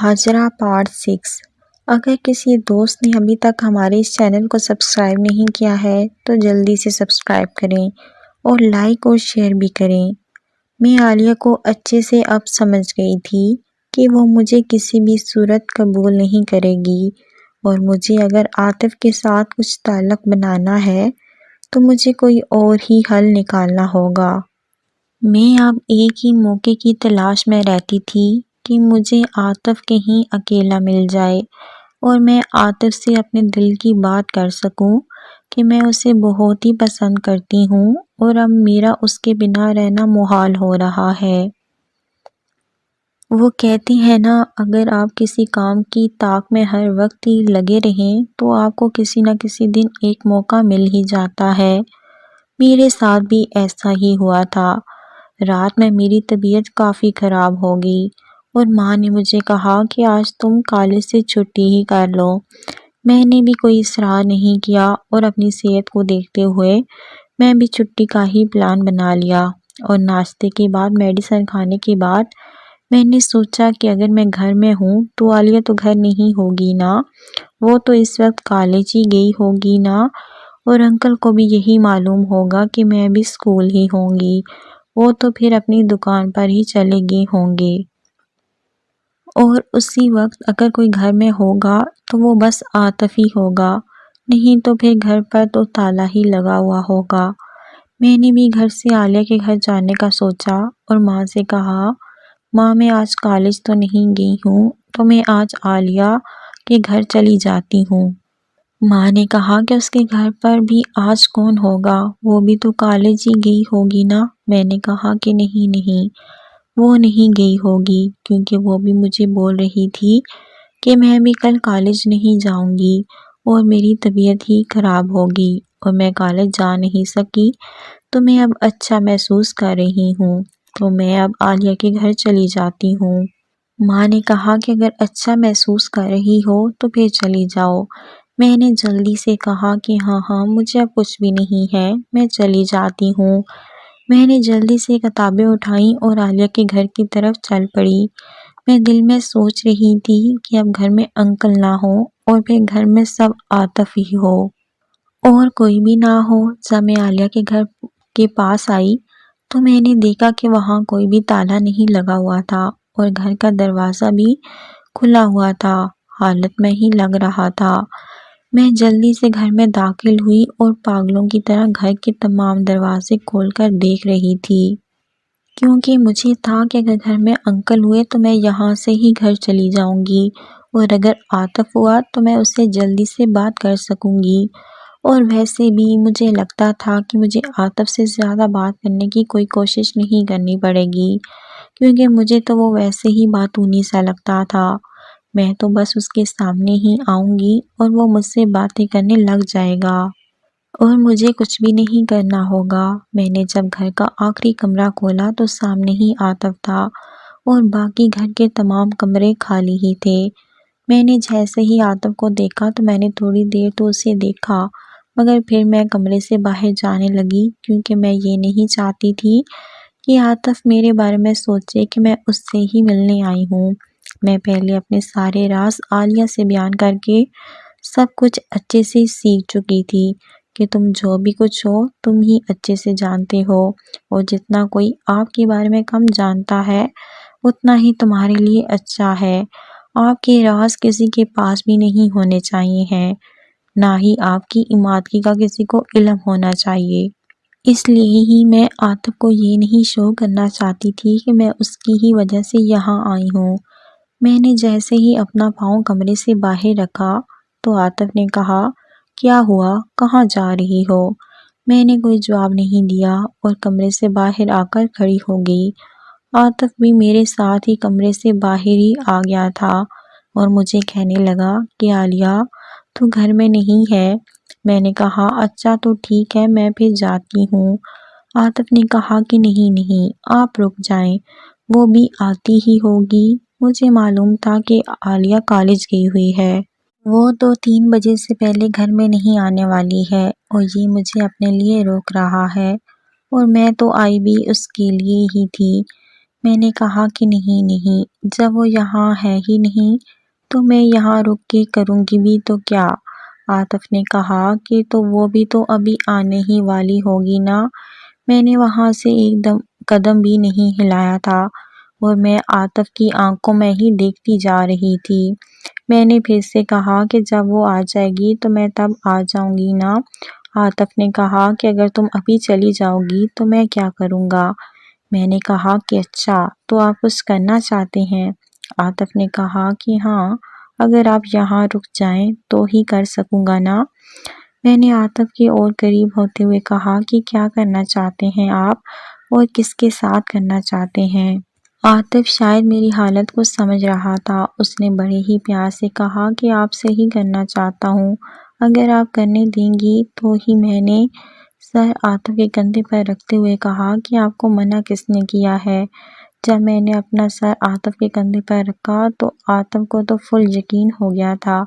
Hajra part 6۔ اگر کسی دوست نے ابھی تک ہمارے اس چینل کو سبسکرائب نہیں کیا ہے تو جلدی سے سبسکرائب کریں اور لائک اور شیئر بھی کریں۔ میں عالیہ کو اچھے سے اب سمجھ گئی تھی کہ وہ مجھے کسی بھی صورت قبول نہیں کرے گی اور مجھے اگر عاطف کے ساتھ کچھ تعلق بنانا ہے تو مجھے کوئی اور ہی حل نکالنا ہوگا۔ میں اب ایک ہی موقع کی تلاش میں رہتی تھی کہ مجھے عاطف کہیں اکیلا مل جائے اور میں عاطف سے اپنے دل کی بات کر سکوں کہ میں اسے بہت ہی پسند کرتی ہوں اور اب میرا اس کے بنا رہنا محال ہو رہا ہے۔ وہ کہتے ہیں نا، اگر آپ کسی کام کی طاق میں ہر وقت ہی لگے رہیں تو آپ کو کسی نہ کسی دن ایک موقع مل ہی جاتا ہے۔ میرے ساتھ بھی ایسا ہی ہوا تھا۔ رات میں میری طبیعت کافی خراب ہو گئی اور ماں نے مجھے کہا کہ آج تم کالج سے چھٹی ہی کر لو۔ میں نے بھی کوئی اصرار نہیں کیا اور اپنی صحت کو دیکھتے ہوئے میں بھی چھٹی کا ہی پلان بنا لیا اور ناشتے کے بعد میڈیسن کھانے کے بعد میں نے سوچا کہ اگر میں گھر میں ہوں تو عالیہ تو گھر نہیں ہوگی نا، وہ تو اس وقت کالج ہی گئی ہوگی نا، اور انکل کو بھی یہی معلوم ہوگا کہ میں بھی اسکول ہی ہوں گی، وہ تو پھر اپنی دکان پر ہی چلے گئے ہوں گے۔ اور اسی وقت اگر کوئی گھر میں ہوگا تو وہ بس عاطف ہی ہوگا، نہیں تو پھر گھر پر تو تالا ہی لگا ہوا ہوگا۔ میں نے بھی گھر سے عالیہ کے گھر جانے کا سوچا اور ماں سے کہا، ماں میں آج کالج تو نہیں گئی ہوں تو میں آج عالیہ کے گھر چلی جاتی ہوں۔ ماں نے کہا کہ اس کے گھر پر بھی آج کون ہوگا، وہ بھی تو کالج ہی گئی ہوگی نا۔ میں نے کہا کہ نہیں، وہ نہیں گئی ہوگی کیونکہ وہ بھی مجھے بول رہی تھی کہ میں بھی کل کالج نہیں جاؤں گی اور میری طبیعت ہی خراب ہوگی اور میں کالج جا نہیں سکی، تو میں اب اچھا محسوس کر رہی ہوں تو میں اب عالیہ کے گھر چلی جاتی ہوں۔ ماں نے کہا کہ اگر اچھا محسوس کر رہی ہو تو پھر چلی جاؤ۔ میں نے جلدی سے کہا کہ ہاں مجھے اب کچھ بھی نہیں ہے، میں چلی جاتی ہوں۔ میں نے جلدی سے کتابیں اٹھائیں اور عالیہ کے گھر کی طرف چل پڑی۔ میں دل میں سوچ رہی تھی کہ اب گھر میں انکل نہ ہو اور پھر گھر میں سب عاطف ہی ہو اور کوئی بھی نہ ہو۔ جب میں عالیہ کے گھر کے پاس آئی تو میں نے دیکھا کہ وہاں کوئی بھی تالا نہیں لگا ہوا تھا اور گھر کا دروازہ بھی کھلا ہوا تھا، حالت میں ہی لگ رہا تھا۔ میں جلدی سے گھر میں داخل ہوئی اور پاگلوں کی طرح گھر کے تمام دروازے کھول کر دیکھ رہی تھی، کیونکہ مجھے تھا کہ اگر گھر میں انکل ہوئے تو میں یہاں سے ہی گھر چلی جاؤں گی اور اگر عاطف ہوا تو میں اس سے جلدی سے بات کر سکوں گی، اور ویسے بھی مجھے لگتا تھا کہ مجھے عاطف سے زیادہ بات کرنے کی کوئی کوشش نہیں کرنی پڑے گی کیونکہ مجھے تو وہ ویسے ہی باتونی سا لگتا تھا۔ میں تو بس اس کے سامنے ہی آؤں گی اور وہ مجھ سے باتیں کرنے لگ جائے گا اور مجھے کچھ بھی نہیں کرنا ہوگا۔ میں نے جب گھر کا آخری کمرہ کھولا تو سامنے ہی عاطف تھا اور باقی گھر کے تمام کمرے خالی ہی تھے۔ میں نے جیسے ہی عاطف کو دیکھا تو میں نے تھوڑی دیر تو اسے دیکھا، مگر پھر میں کمرے سے باہر جانے لگی کیونکہ میں یہ نہیں چاہتی تھی کہ عاطف میرے بارے میں سوچے کہ میں اس سے ہی ملنے آئی ہوں۔ میں پہلے اپنے سارے راز عالیہ سے بیان کر کے سب کچھ اچھے سے سیکھ چکی تھی کہ تم جو بھی کچھ ہو تم ہی اچھے سے جانتے ہو اور جتنا کوئی آپ کے بارے میں کم جانتا ہے اتنا ہی تمہارے لیے اچھا ہے۔ آپ کے راز کسی کے پاس بھی نہیں ہونے چاہیے ہیں، نہ ہی آپ کی ایمانداری کا کسی کو علم ہونا چاہیے۔ اس لیے ہی میں عاطف کو یہ نہیں شو کرنا چاہتی تھی کہ میں اس کی ہی وجہ سے یہاں آئی ہوں۔ میں نے جیسے ہی اپنا پاؤں کمرے سے باہر رکھا تو عاطف نے کہا، کیا ہوا، کہاں جا رہی ہو؟ میں نے کوئی جواب نہیں دیا اور کمرے سے باہر آ کر کھڑی ہو گئی۔ عاطف بھی میرے ساتھ ہی کمرے سے باہر ہی آ گیا تھا اور مجھے کہنے لگا کہ عالیہ تو گھر میں نہیں ہے۔ میں نے کہا اچھا تو ٹھیک ہے، میں پھر جاتی ہوں۔ عاطف نے کہا کہ نہیں آپ رک جائیں، وہ بھی آتی ہی ہوگی، مجھے معلوم تھا کہ عالیہ کالج گئی ہوئی ہے، وہ تو 3 بجے سے پہلے گھر میں نہیں آنے والی ہے اور یہ مجھے اپنے لیے روک رہا ہے اور میں تو آئی بھی اس کے لیے ہی تھی۔ میں نے کہا کہ نہیں، جب وہ یہاں ہے ہی نہیں تو میں یہاں رک کے کروں گی بھی تو کیا؟ عاطف نے کہا کہ تو وہ بھی تو ابھی آنے ہی والی ہوگی نا۔ میں نے وہاں سے ایک قدم بھی نہیں ہلایا تھا اور میں عاطف کی آنکھوں میں ہی دیکھتی جا رہی تھی۔ میں نے پھر سے کہا کہ جب وہ آ جائے گی تو میں تب آ جاؤں گی نا۔ عاطف نے کہا کہ اگر تم ابھی چلی جاؤ گی تو میں کیا کروں گا؟ میں نے کہا کہ اچھا تو آپ کچھ کرنا چاہتے ہیں؟ عاطف نے کہا کہ ہاں، اگر آپ یہاں رک جائیں تو ہی کر سکوں گا نا۔ میں نے عاطف کے اور قریب ہوتے ہوئے کہا کہ کیا کرنا چاہتے ہیں آپ اور کس کے ساتھ کرنا چاہتے ہیں؟ عاطف شاید میری حالت کو سمجھ رہا تھا۔ اس نے بڑے ہی پیار سے کہا کہ آپ سے ہی کرنا چاہتا ہوں، اگر آپ کرنے دیں گی تو ہی۔ میں نے سر عاطف کے کندھے پر رکھتے ہوئے کہا کہ آپ کو منع کس نے کیا ہے؟ جب میں نے اپنا سر عاطف کے کندھے پر رکھا تو عاطف کو تو فل یقین ہو گیا تھا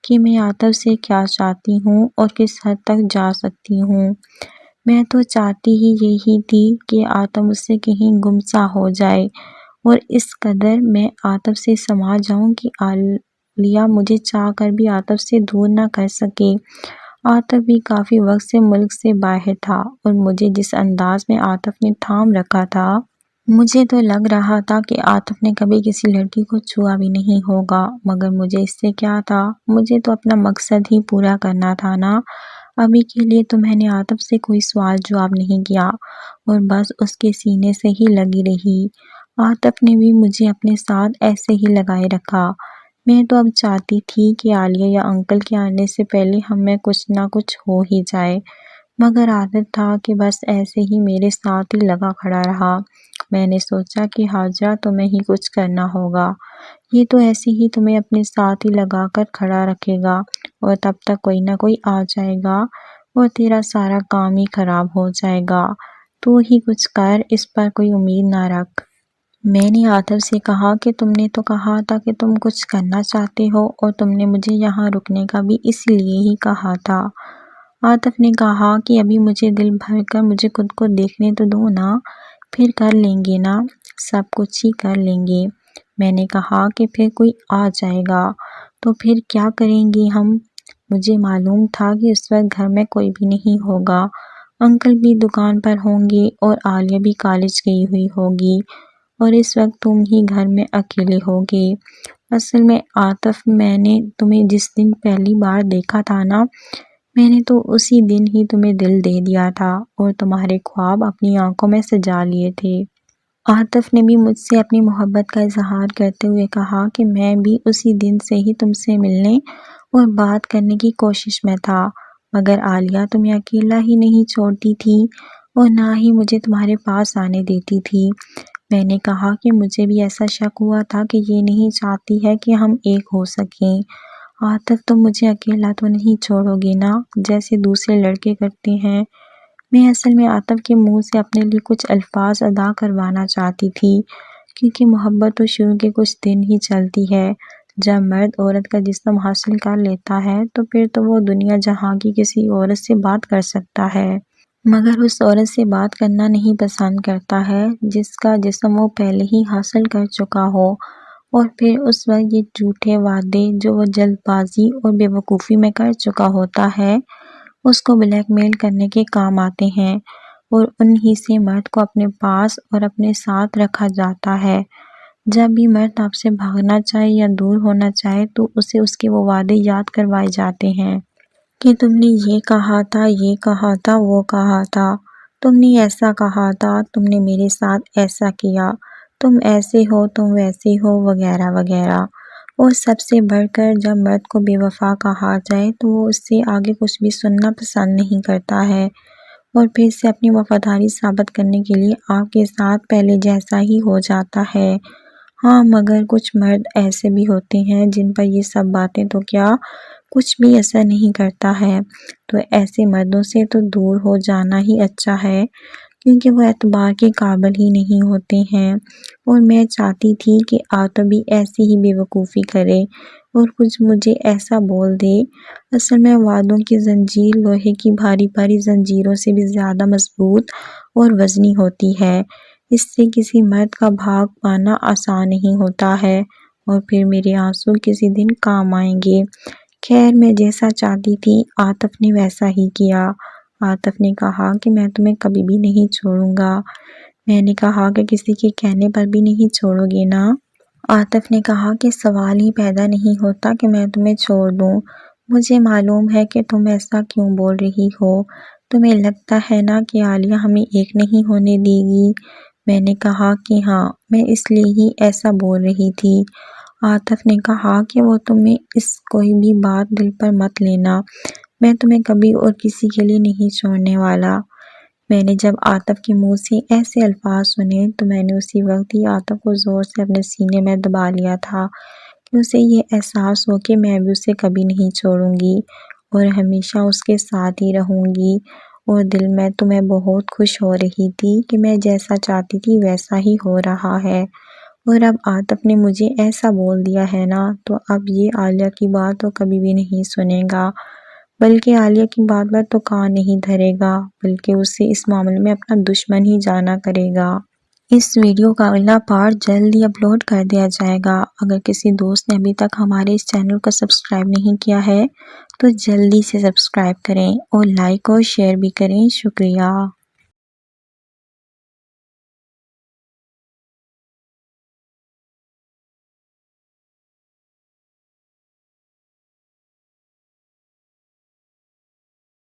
کہ میں عاطف سے کیا چاہتی ہوں اور کس حد تک جا سکتی ہوں۔ میں تو چاہتی ہی یہی تھی کہ عاطف مجھ سے کہیں گم سا ہو جائے اور اس قدر میں عاطف سے سما جاؤں کہ عالیہ مجھے چاہ کر بھی عاطف سے دور نہ کر سکے۔ عاطف بھی کافی وقت سے ملک سے باہر تھا اور مجھے جس انداز میں عاطف نے تھام رکھا تھا، مجھے تو لگ رہا تھا کہ عاطف نے کبھی کسی لڑکی کو چھوا بھی نہیں ہوگا، مگر مجھے اس سے کیا تھا؟ مجھے تو اپنا مقصد ہی پورا کرنا تھا نا۔ ابھی کے لیے تو میں نے عاطف سے کوئی سوال جواب نہیں کیا اور بس اس کے سینے سے ہی لگی رہی۔ عاطف نے بھی مجھے اپنے ساتھ ایسے ہی لگائے رکھا۔ میں تو اب چاہتی تھی کہ عالیہ یا انکل کے آنے سے پہلے ہم میں کچھ نہ کچھ ہو ہی جائے، مگر عادت تھا کہ بس ایسے ہی میرے ساتھ ہی لگا کھڑا رہا۔ میں نے سوچا کہ حاجرہ تمہیں ہی کچھ کرنا ہوگا، یہ تو ایسے ہی تمہیں اپنے ساتھ ہی لگا کر کھڑا رکھے گا اور تب تک کوئی نہ کوئی آ جائے گا اور تیرا سارا کام ہی خراب ہو جائے گا۔ تو ہی کچھ کر، اس پر کوئی امید نہ رکھ۔ میں نے عاطف سے کہا کہ تم نے تو کہا تھا کہ تم کچھ کرنا چاہتے ہو اور تم نے مجھے یہاں رکنے کا بھی اس لیے ہی کہا تھا۔ عاطف نے کہا کہ ابھی مجھے دل بھر کر مجھے خود کو دیکھنے تو دو نا، پھر کر لیں گے نا، سب کچھ ہی کر لیں گے۔ میں نے کہا کہ پھر کوئی آ جائے گا تو پھر کیا کریں گے ہم؟ مجھے معلوم تھا کہ اس وقت گھر میں کوئی بھی نہیں ہوگا، انکل بھی دکان پر ہوں گے اور عالیہ بھی کالج گئی ہوئی ہوگی اور اس وقت تم ہی گھر میں اکیلے ہوگے۔ اصل میں عاطف، میں نے تمہیں جس دن پہلی بار دیکھا تھا نا، میں نے تو اسی دن ہی تمہیں دل دے دیا تھا اور تمہارے خواب اپنی آنکھوں میں سجا لیے تھے۔ عاطف نے بھی مجھ سے اپنی محبت کا اظہار کرتے ہوئے کہا کہ میں بھی اسی دن سے ہی تم سے ملنے اور بات کرنے کی کوشش میں تھا، مگر عالیہ تمہیں اکیلا ہی نہیں چھوڑتی تھی اور نہ ہی مجھے تمہارے پاس آنے دیتی تھی۔ میں نے کہا کہ مجھے بھی ایسا شک ہوا تھا کہ یہ نہیں چاہتی ہے کہ ہم ایک ہو سکیں۔ عاطف، تم مجھے اکیلا تو نہیں چھوڑو گے نا جیسے دوسرے لڑکے کرتے ہیں؟ میں اصل میں عاطف کے منہ سے اپنے لیے کچھ الفاظ ادا کروانا چاہتی تھی، کیونکہ محبت تو شروع کے کچھ دن ہی چلتی ہے۔ جب مرد عورت کا جسم حاصل کر لیتا ہے تو پھر تو وہ دنیا جہاں کی کسی عورت سے بات کر سکتا ہے، مگر اس عورت سے بات کرنا نہیں پسند کرتا ہے جس کا جسم وہ پہلے ہی حاصل کر چکا ہو۔ اور پھر اس وقت یہ جھوٹے وعدے جو وہ جلد بازی اور بے وقوفی میں کر چکا ہوتا ہے، اس کو بلیک میل کرنے کے کام آتے ہیں اور انہی سے مرد کو اپنے پاس اور اپنے ساتھ رکھا جاتا ہے۔ جب بھی مرد آپ سے بھاگنا چاہے یا دور ہونا چاہے تو اسے اس کے وہ وعدے یاد کروائے جاتے ہیں کہ تم نے یہ کہا تھا، یہ کہا تھا، وہ کہا تھا، تم نے ایسا کہا تھا، تم نے میرے ساتھ ایسا کیا، تم ایسے ہو، تم ویسے ہو، وغیرہ وغیرہ۔ اور سب سے بڑھ کر جب مرد کو بے وفا کہا جائے تو وہ اس سے آگے کچھ بھی سننا پسند نہیں کرتا ہے اور پھر سے اپنی وفاداری ثابت کرنے کے لیے آپ کے ساتھ پہلے جیسا ہی ہو جاتا ہے۔ ہاں، مگر کچھ مرد ایسے بھی ہوتے ہیں جن پر یہ سب باتیں تو کیا کچھ بھی اثر نہیں کرتا ہے، تو ایسے مردوں سے تو دور ہو جانا ہی اچھا ہے، کیونکہ وہ اعتبار کے قابل ہی نہیں ہوتے ہیں۔ اور میں چاہتی تھی کہ عاطف بھی ایسی ہی بے وقوفی کرے اور کچھ مجھے ایسا بول دے۔ اصل میں وعدوں کی زنجیر لوہے کی بھاری بھاری زنجیروں سے بھی زیادہ مضبوط اور وزنی ہوتی ہے۔ اس سے کسی مرد کا بھاگ پانا آسان نہیں ہوتا ہے، اور پھر میرے آنسو کسی دن کام آئیں گے۔ خیر میں جیسا چاہتی تھی عاطف نے ویسا ہی کیا۔ عاطف نے کہا کہ میں تمہیں کبھی بھی نہیں چھوڑوں گا۔ میں نے کہا کہ کسی کے کہنے پر بھی نہیں چھوڑو گے نا؟ عاطف نے کہا کہ سوال ہی پیدا نہیں ہوتا کہ میں تمہیں چھوڑ دوں۔ مجھے معلوم ہے کہ تم ایسا کیوں بول رہی ہو۔ تمہیں لگتا ہے نا کہ عالیہ ہمیں ایک نہیں ہونے دے گی؟ میں نے کہا کہ ہاں، میں اس لیے ہی ایسا بول رہی تھی۔ عاطف نے کہا کہ وہ تمہیں اس کوئی بھی بات دل پر مت لینا، میں تمہیں کبھی اور کسی کے لیے نہیں چھوڑنے والا۔ میں نے جب عاطف کے منہ سے ایسے الفاظ سنے تو میں نے اسی وقت ہی عاطف کو زور سے اپنے سینے میں دبا لیا تھا کہ اسے یہ احساس ہو کہ میں بھی اسے کبھی نہیں چھوڑوں گی اور ہمیشہ اس کے ساتھ ہی رہوں گی۔ اور دل میں تو میں بہت خوش ہو رہی تھی کہ میں جیسا چاہتی تھی ویسا ہی ہو رہا ہے، اور اب عاطف نے مجھے ایسا بول دیا ہے نا، تو اب یہ عالیہ کی بات تو کبھی بھی نہیں سنے گا، بلکہ عالیہ کی بات پر تو کان نہیں دھرے گا، بلکہ اسے اس معاملے میں اپنا دشمن ہی جانا کرے گا۔ اس ویڈیو کا اگلا پارٹ جلد ہی اپلوڈ کر دیا جائے گا۔ اگر کسی دوست نے ابھی تک ہمارے اس چینل کو سبسکرائب نہیں کیا ہے تو جلدی سے سبسکرائب کریں اور لائک اور شیئر بھی کریں۔ شکریہ۔